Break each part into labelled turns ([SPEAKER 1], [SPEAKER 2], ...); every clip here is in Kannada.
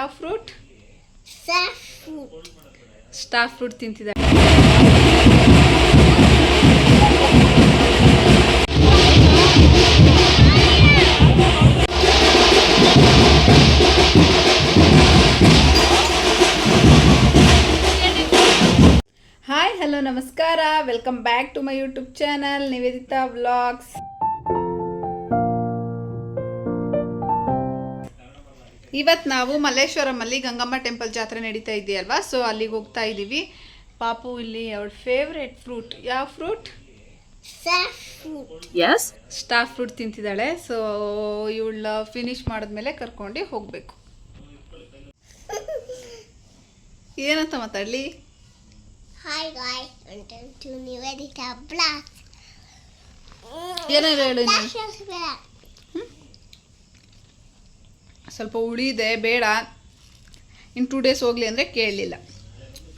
[SPEAKER 1] ಯಾವ ಫ್ರೂಟ್? ಸ್ಟಾರ್ ಫ್ರೂಟ್ ತಿಂತಿದ್ದಾರೆ. ಹಾಯ್ ಹಲೋ ನಮಸ್ಕಾರ, welcome back to my YouTube channel Nivedita vlogs. ಇವತ್ತು ನಾವು ಮಲ್ಲೇಶ್ವರಮಲ್ಲಿ ಗಂಗಮ್ಮ ಟೆಂಪಲ್ ಜಾತ್ರೆ ನಡೀತಾ ಇದೆಯಲ್ವಾ, ಸೊ ಅಲ್ಲಿಗೆ ಹೋಗ್ತಾ ಇದ್ದೀವಿ. ಪಾಪು ಇಲ್ಲಿ ಅವಳ ಫೇವ್ರೆಟ್ ಫ್ರೂಟ್, ಯಾವ ಫ್ರೂಟ್? ಸ್ಟಾರ್ ಫ್ರೂಟ್ ತಿಂತಿದ್ದಾಳೆ. ಸೊ ಇವಳ ಫಿನಿಶ್ ಮಾಡಿದ್ಮೇಲೆ ಕರ್ಕೊಂಡು ಹೋಗಬೇಕು. ಏನಂತ ಮಾತಾಡಲಿ?
[SPEAKER 2] Hi guys, welcome to Nivedita vlogs.
[SPEAKER 1] ಏನಾದ್ರು ಹೇಳು. ಸ್ವಲ್ಪ ಹುಳಿ ಇದೆ, ಬೇಡ ಇನ್ನು 2 days ಹೋಗಲಿ ಅಂದರೆ ಕೇಳಲಿಲ್ಲ.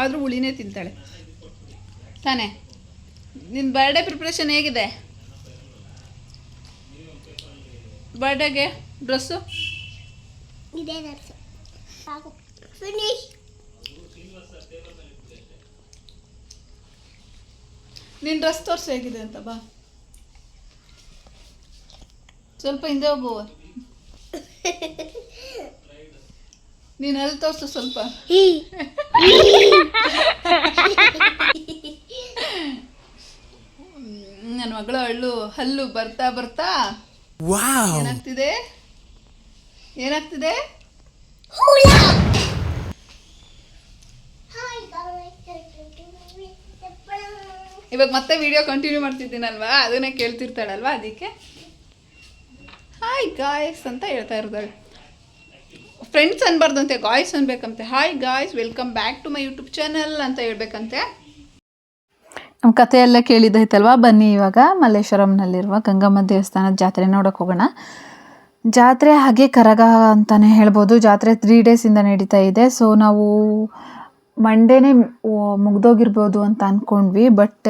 [SPEAKER 1] ಆದರೂ ಹುಳಿನೇ ತಿಂತಾಳೆ ತಾನೇ. ನಿನ್ನ ಬರ್ಡೇ ಪ್ರಿಪ್ರೇಷನ್ ಹೇಗಿದೆ? ಬರ್ಡೇಗೆ ಡ್ರೆಸ್ಸು
[SPEAKER 2] ಇದೇ ಡ್ರೆಸ್ ಫಿನಿಶ್.
[SPEAKER 1] ನಿನ್ನ ಡ್ರೆಸ್ ತೋರಿಸಿ ಹೇಗಿದೆ ಅಂತ. ಬಾ ಸ್ವಲ್ಪ ಹಿಂದೆ ಹೋಗು. ನೀನು ಅಲ್ಲಿ ತೋರಿಸು ಸ್ವಲ್ಪ. ನನ್ನ ಮಗಳು ಹಲ್ಲು ಬರ್ತಾ ಬರ್ತಾ ಏನಾಗ್ತಿದೆ? ಇವಾಗ ಮತ್ತೆ ವಿಡಿಯೋ ಕಂಟಿನ್ಯೂ ಮಾಡ್ತಿದ್ದೀನಲ್ವಾ, ಅದನ್ನೇ ಕೇಳ್ತಿರ್ತಾಳಲ್ವಾ, ಅದಕ್ಕೆ ಹಾಯ್ ಗಾಯ್ಸ್ ಅಂತ ಹೇಳ್ತಾ ಇರೋದಾಳೆ. ಫ್ರೆಂಡ್ಸ್ ಅನ್ಬಾರ್ದಂತೆ, ಗಾಯ್ಸ್ ಅನ್ಬೇಕಂತೆ. Hi guys, welcome back to my YouTube channel ಅಂತ ಹೇಳ್ಬೇಕಂತೆ. ನಮ್ಮ ಕಥೆ ಎಲ್ಲ ಕೇಳಿದೈತಲ್ವಾ, ಬನ್ನಿ ಇವಾಗ ಮಲ್ಲೇಶ್ವರಂನಲ್ಲಿರುವ ಗಂಗಮ್ಮ ದೇವಸ್ಥಾನದ ಜಾತ್ರೆ ನೋಡೋಕೆ ಹೋಗೋಣ. ಜಾತ್ರೆ ಹಾಗೆ ಕರಗ ಅಂತಲೇ ಹೇಳ್ಬೋದು. ಜಾತ್ರೆ 3 days ನಡೀತಾ ಇದೆ. ಸೊ ನಾವು ಮಂಡೇನೇ ಮುಗ್ದೋಗಿರ್ಬೋದು ಅಂತ ಅಂದ್ಕೊಂಡ್ವಿ. ಬಟ್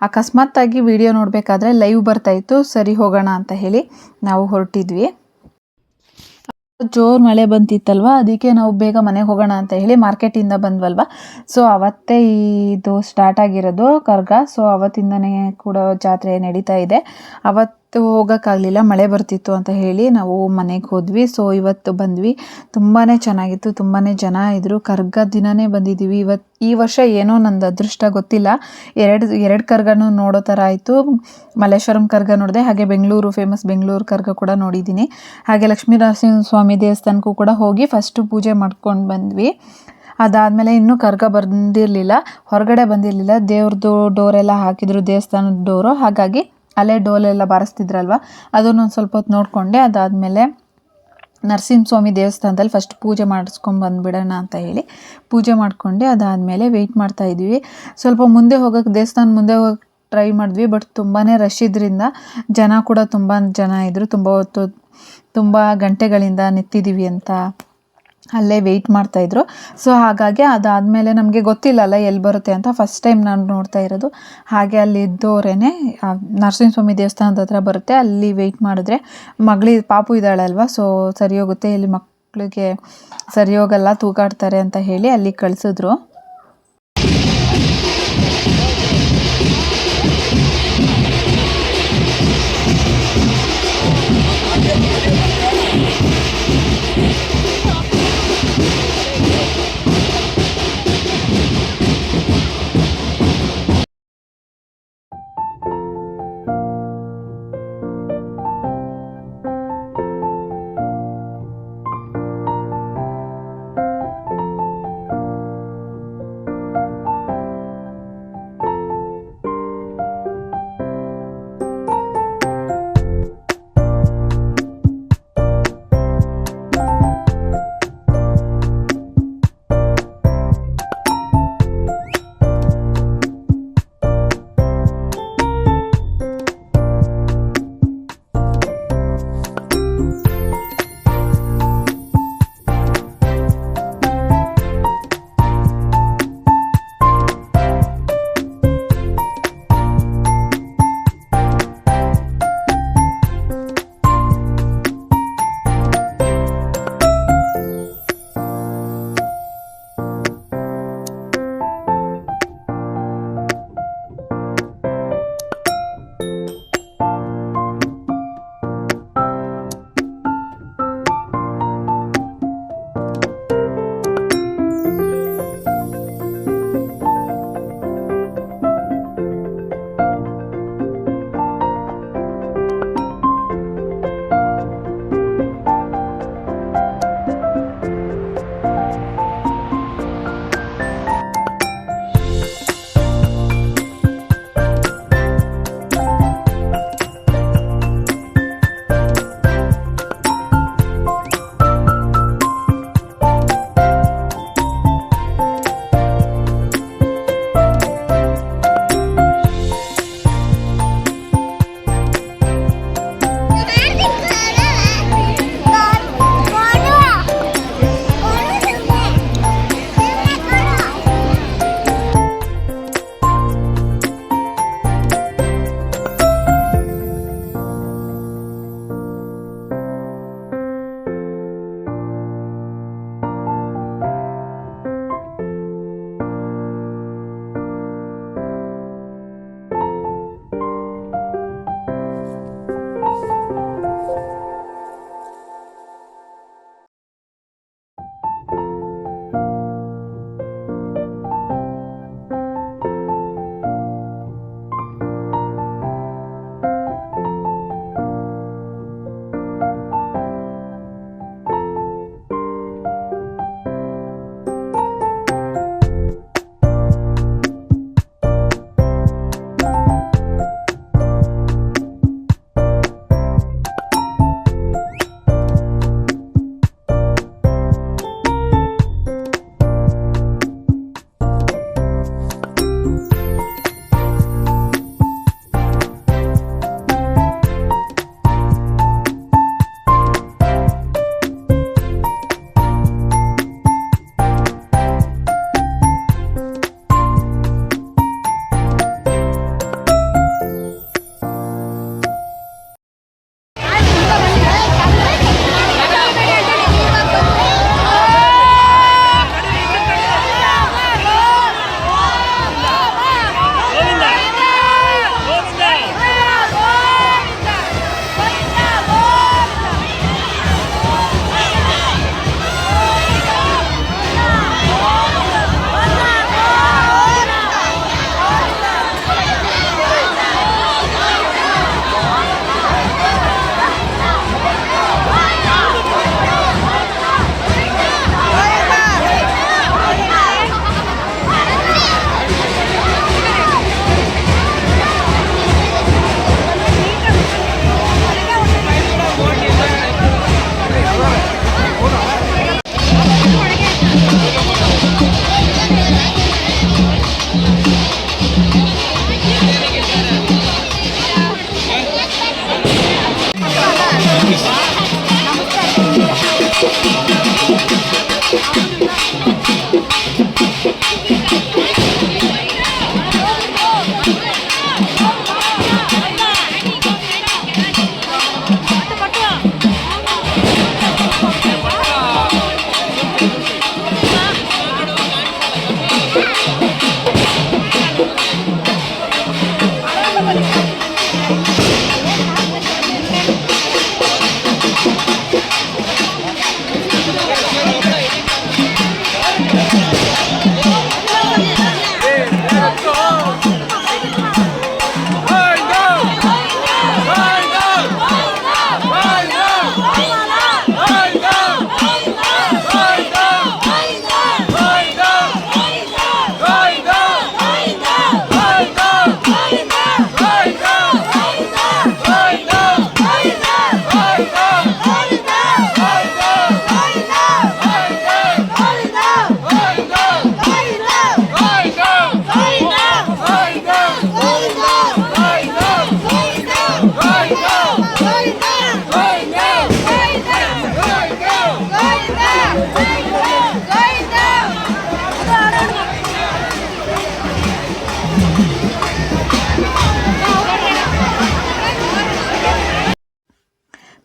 [SPEAKER 1] ಅಕಸ್ಮಾತ್ತಾಗಿ ವಿಡಿಯೋ ನೋಡಬೇಕಾದ್ರೆ ಲೈವ್ ಬರ್ತಾಯಿತ್ತು. ಸರಿ ಹೋಗೋಣ ಅಂತ ಹೇಳಿ ನಾವು ಹೊರಟಿದ್ವಿ. ಜೋರು ಮಳೆ ಬಂತಿತ್ತಲ್ವ, ಅದಕ್ಕೆ ನಾವು ಬೇಗ ಮನೆಗೆ ಹೋಗೋಣ ಅಂತ ಹೇಳಿ ಮಾರ್ಕೆಟಿಂದ ಬಂದ್ವಲ್ವ. ಸೊ ಅವತ್ತೇ ಇದು ಸ್ಟಾರ್ಟ್ ಆಗಿರೋದು ಕರ್ಗ. ಸೊ ಅವತ್ತಿಂದನೇ ಕೂಡ ಜಾತ್ರೆ ನಡೀತಾ ಇದೆ. ಅವತ್ತು ಹೋಗೋಕ್ಕಾಗಲಿಲ್ಲ, ಮಳೆ ಬರ್ತಿತ್ತು ಅಂತ ಹೇಳಿ ನಾವು ಮನೆಗೆ ಹೋದ್ವಿ. ಸೊ ಇವತ್ತು ಬಂದ್ವಿ. ತುಂಬಾ ಚೆನ್ನಾಗಿತ್ತು, ತುಂಬಾ ಜನ ಇದ್ದರು. ಕರ್ಗ ದಿನವೇ ಬಂದಿದ್ದೀವಿ. ಈ ವರ್ಷ ಏನೋ ನಂದು ಅದೃಷ್ಟ ಗೊತ್ತಿಲ್ಲ, ಎರಡು ಕರ್ಗನೂ ನೋಡೋ ಥರ ಆಯಿತು. ಮಲ್ಲೇಶ್ವರಂ ಕರ್ಗ ನೋಡಿದೆ, ಹಾಗೆ ಫೇಮಸ್ ಬೆಂಗಳೂರು ಕರ್ಗ ಕೂಡ ನೋಡಿದ್ದೀನಿ. ಹಾಗೆ ಲಕ್ಷ್ಮೀ ನರಸಿಂಹಸ್ವಾಮಿ ದೇವಸ್ಥಾನಕ್ಕೂ ಕೂಡ ಹೋಗಿ ಫಸ್ಟು ಪೂಜೆ ಮಾಡ್ಕೊಂಡು ಬಂದ್ವಿ. ಅದಾದಮೇಲೆ ಇನ್ನೂ ಕರ್ಗ ಬಂದಿರಲಿಲ್ಲ, ಹೊರಗಡೆ ಬಂದಿರಲಿಲ್ಲ. ದೇವ್ರದ್ದು ಡೋರೆಲ್ಲ ಹಾಕಿದ್ರು, ದೇವಸ್ಥಾನದ ಡೋರು. ಹಾಗಾಗಿ ಅಲ್ಲೇ ಡೋಲೆಲ್ಲ ಬಾರಿಸ್ತಿದ್ರಲ್ವ, ಅದನ್ನೊಂದು ಸ್ವಲ್ಪ ಹೊತ್ತು ನೋಡಿಕೊಂಡೆ. ಅದಾದಮೇಲೆ ನರಸಿಂಹಸ್ವಾಮಿ ದೇವಸ್ಥಾನದಲ್ಲಿ ಫಸ್ಟ್ ಪೂಜೆ ಮಾಡಿಸ್ಕೊಂಡು ಬಂದುಬಿಡೋಣ ಅಂತ ಹೇಳಿ ಪೂಜೆ ಮಾಡಿಕೊಂಡೆ. ಅದಾದಮೇಲೆ ವೆಯ್ಟ್ ಮಾಡ್ತಾಯಿದ್ವಿ. ಸ್ವಲ್ಪ ಮುಂದೆ ಹೋಗೋಕ್ಕೆ, ದೇವಸ್ಥಾನ ಮುಂದೆ ಹೋಗೋಕ್ಕೆ ಟ್ರೈ ಮಾಡಿದ್ವಿ. ಬಟ್ ತುಂಬಾ ರಶ್ ಇದ್ರಿಂದ ಜನ ಕೂಡ ತುಂಬ ಜನ ಇದ್ದರು. ತುಂಬ ಹೊತ್ತು, ತುಂಬ ಗಂಟೆಗಳಿಂದ ನಿಂತಿದ್ದೀವಿ ಅಂತ ಅಲ್ಲೇ ವೆಯ್ಟ್ ಮಾಡ್ತಾಯಿದ್ರು. ಸೊ ಹಾಗಾಗಿ ಅದಾದಮೇಲೆ ನಮಗೆ ಗೊತ್ತಿಲ್ಲಲ್ಲ ಎಲ್ಲಿ ಬರುತ್ತೆ ಅಂತ. ಫಸ್ಟ್ ಟೈಮ್ ನಾನು ನೋಡ್ತಾ ಇರೋದು. ಹಾಗೆ ಅಲ್ಲಿ ಇದ್ದವರೇ ನರಸಿಂಹಸ್ವಾಮಿ ದೇವಸ್ಥಾನದ ಹತ್ರ ಬರುತ್ತೆ, ಅಲ್ಲಿ ವೆಯ್ಟ್ ಮಾಡಿದ್ರೆ ಪಾಪು ಇದ್ದಾಳಲ್ವ, ಸೊ ಸರಿ ಹೋಗುತ್ತೆ, ಇಲ್ಲಿ ಮಕ್ಕಳಿಗೆ ಸರಿ ಹೋಗಲ್ಲ, ತೂಗಾಡ್ತಾರೆ ಅಂತ ಹೇಳಿ ಅಲ್ಲಿ ಕಳಿಸಿದ್ರು.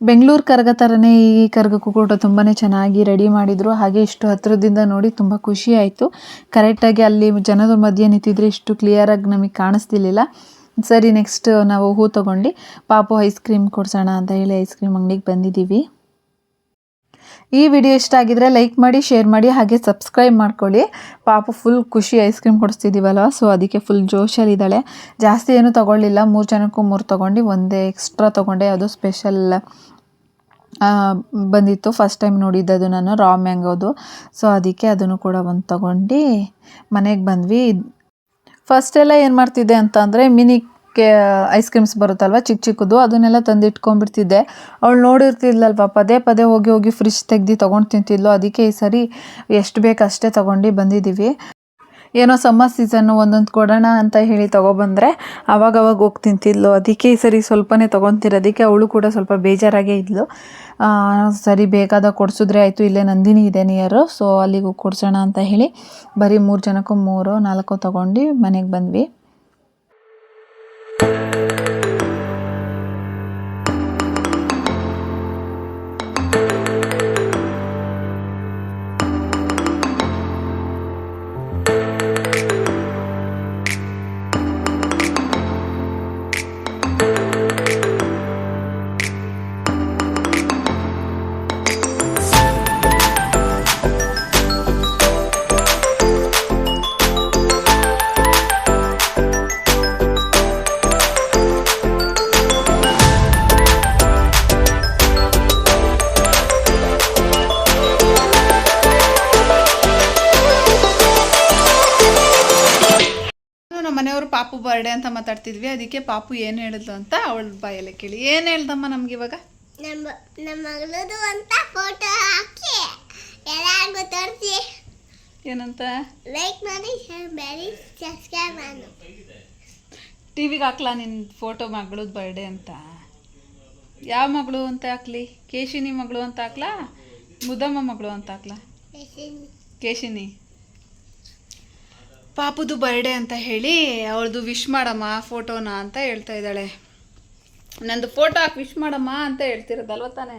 [SPEAKER 1] ಬೆಂಗಳೂರು ಕರಗ ಥರನೇ ಈ ಕರಗಕ್ಕೂ ಕೂಡ ತುಂಬಾ ಚೆನ್ನಾಗಿ ರೆಡಿ ಮಾಡಿದರು. ಹಾಗೆ ಇಷ್ಟು ಹತ್ತಿರದಿಂದ ನೋಡಿ ತುಂಬ ಖುಷಿ ಆಯಿತು. ಕರೆಕ್ಟಾಗಿ ಅಲ್ಲಿ ಜನದ ಮಧ್ಯೆ ನಿಂತಿದ್ರೆ ಇಷ್ಟು ಕ್ಲಿಯರಾಗಿ ನಮಗೆ ಕಾಣಿಸ್ತಿರ್ಲಿಲ್ಲ. ಸರಿ, ನೆಕ್ಸ್ಟ್ ನಾವು ಹೂ ತೊಗೊಂಡು ಪಾಪು ಐಸ್ ಕ್ರೀಮ್ ಕೊಡ್ಸೋಣ ಅಂತ ಹೇಳಿ ಐಸ್ ಕ್ರೀಮ್ ಅಂಗಡಿಗೆ ಬಂದಿದ್ದೀವಿ. ಈ ವಿಡಿಯೋ ಇಷ್ಟ ಆಗಿದ್ರೆ ಲೈಕ್ ಮಾಡಿ, ಶೇರ್ ಮಾಡಿ, ಹಾಗೆ ಸಬ್ಸ್ಕ್ರೈಬ್ ಮಾಡ್ಕೊಳ್ಳಿ. ಪಾಪು ಫುಲ್ ಖುಷಿ, ಐಸ್ ಕ್ರೀಮ್ ಕೊಡಿಸ್ತಿದ್ದೀವಲ್ವ, ಸೊ ಅದಕ್ಕೆ ಫುಲ್ ಜೋಶಲ್ಲಿದ್ದಾಳೆ. ಜಾಸ್ತಿ ಏನೂ ತೊಗೊಳ್ಳಿಲ್ಲ, 3 ಜನಕ್ಕೂ 3 ತೊಗೊಂಡು ಒಂದೇ ಎಕ್ಸ್ಟ್ರಾ ತೊಗೊಂಡೆ. ಅದು ಸ್ಪೆಷಲ್ ಬಂದಿತ್ತು, ಫಸ್ಟ್ ಟೈಮ್ ನೋಡಿದ್ದದು ನಾನು, ರಾ ಮ್ಯಾಂಗೋದು. ಸೊ ಅದಕ್ಕೆ ಅದನ್ನು ಕೂಡ ಒಂದು ತೊಗೊಂಡು ಮನೆಗೆ ಬಂದ್ವಿ. ಫಸ್ಟೆಲ್ಲ ಏನು ಮಾಡ್ತಿದ್ದೆ ಅಂತ ಅಂದರೆ ಮಿನಿ ಐಸ್ ಕ್ರೀಮ್ಸ್ ಬರುತ್ತಲ್ವ ಚಿಕ್ಕ ಚಿಕ್ಕದು, ಅದನ್ನೆಲ್ಲ ತಂದು ಇಟ್ಕೊಂಡ್ಬಿಡ್ತಿದ್ದೆ. ಅವಳು ನೋಡಿರ್ತಿದ್ಲಲ್ವ, ಪದೇ ಪದೇ ಹೋಗಿ ಹೋಗಿ ಫ್ರಿಜ್ ತೆಗ್ದು ತೊಗೊಂಡು ತಿಂತಿದ್ಲು. ಅದಕ್ಕೆ ಈ ಸರಿ ಎಷ್ಟು ಬೇಕು ಅಷ್ಟೇ ತೊಗೊಂಡು ಬಂದಿದ್ದೀವಿ. ಏನೋ ಸಮ್ಮರ್ ಸೀಸನ್ನು ಒಂದೊಂದು ಕೊಡೋಣ ಅಂತ ಹೇಳಿ ತೊಗೊಬಂದರೆ ಅವಾಗವಾಗ ಹೋಗಿ ತಿಂತಿದ್ಲು. ಅದಕ್ಕೆ ಈ ಸರಿ ಸ್ವಲ್ಪನೇ ತೊಗೊತಿರೋದಕ್ಕೆ ಅವಳು ಕೂಡ ಸ್ವಲ್ಪ ಬೇಜಾರಾಗೇ ಇದ್ಲು. ಸರಿ, ಬೇಕಾದಾಗ ಕೊಡಿಸಿದ್ರೆ ಆಯಿತು, ಇಲ್ಲೇ ನಂದಿನಿ ಇದೆ ನಿಯರು, ಸೊ ಅಲ್ಲಿಗೂ ಕೊಡ್ಸೋಣ ಅಂತ ಹೇಳಿ ಬರೀ 3 ಜನಕ್ಕೂ 3, 4 ತೊಗೊಂಡು ಮನೆಗೆ ಬಂದ್ವಿ. ನಮ್ಮ ಮನೆಯವರು ಪಾಪು ಬರ್ಡೇ ಅಂತ ಮಾತಾಡ್ತಿದ್ವಿ. ಅದಕ್ಕೆ ಪಾಪು ಏನು ಹೇಳಿದ್ಲು ಅಂತ ಅವಳ ಬಾಯಲ್ಲೇ ಕೇಳಿ. ಏನು ಹೇಳ್ದಮ್ಮ ನಮ್ಗೆ ಇವಾಗ?
[SPEAKER 2] ನಮ್ಮ ಮಗಳದು ಅಂತ ಫೋಟೋ ಹಾಕಿ ಎಲ್ಲರಿಗೂ ತೋರಿಸಿ.
[SPEAKER 1] ಏನಂತ?
[SPEAKER 2] ಲೈಕ್ ಮಾಡಿ, ಶೇರ್ ಮಾಡಿ, ಸಬ್ಸ್ಕ್ರೈಬ್ ಮಾಡಿ.
[SPEAKER 1] ಟಿವಿಗೆ ಹಾಕ್ಲಾ ನಿನ್ನ ಫೋಟೋ ಮಗಳದ್ದು ಬರ್ಡೇ ಅಂತ? ಯಾವ ಮಗಳು ಅಂತ ಹಾಕ್ಲಿ? ಕೇಶಿನಿ ಮಗಳು ಅಂತ ಹಾಕ್ಲಾ, ಮುದಮ್ಮ ಮಗಳು ಅಂತ ಹಾಕ್ಲಾ? ಕೇಶಿನಿ. ಪಾಪುದು ಬರ್ಡೇ ಅಂತ ಹೇಳಿ ಅವಳದು ವಿಶ್ ಮಾಡಮ್ಮ ಫೋಟೋನ ಅಂತ ಹೇಳ್ತಾ ಇದ್ದಾಳೆ. ನಂದು ಫೋಟೋ ಹಾಕಿ ವಿಶ್ ಮಾಡಮ್ಮ ಅಂತ ಹೇಳ್ತಿರೋದಲ್ವ ತಾನೇ?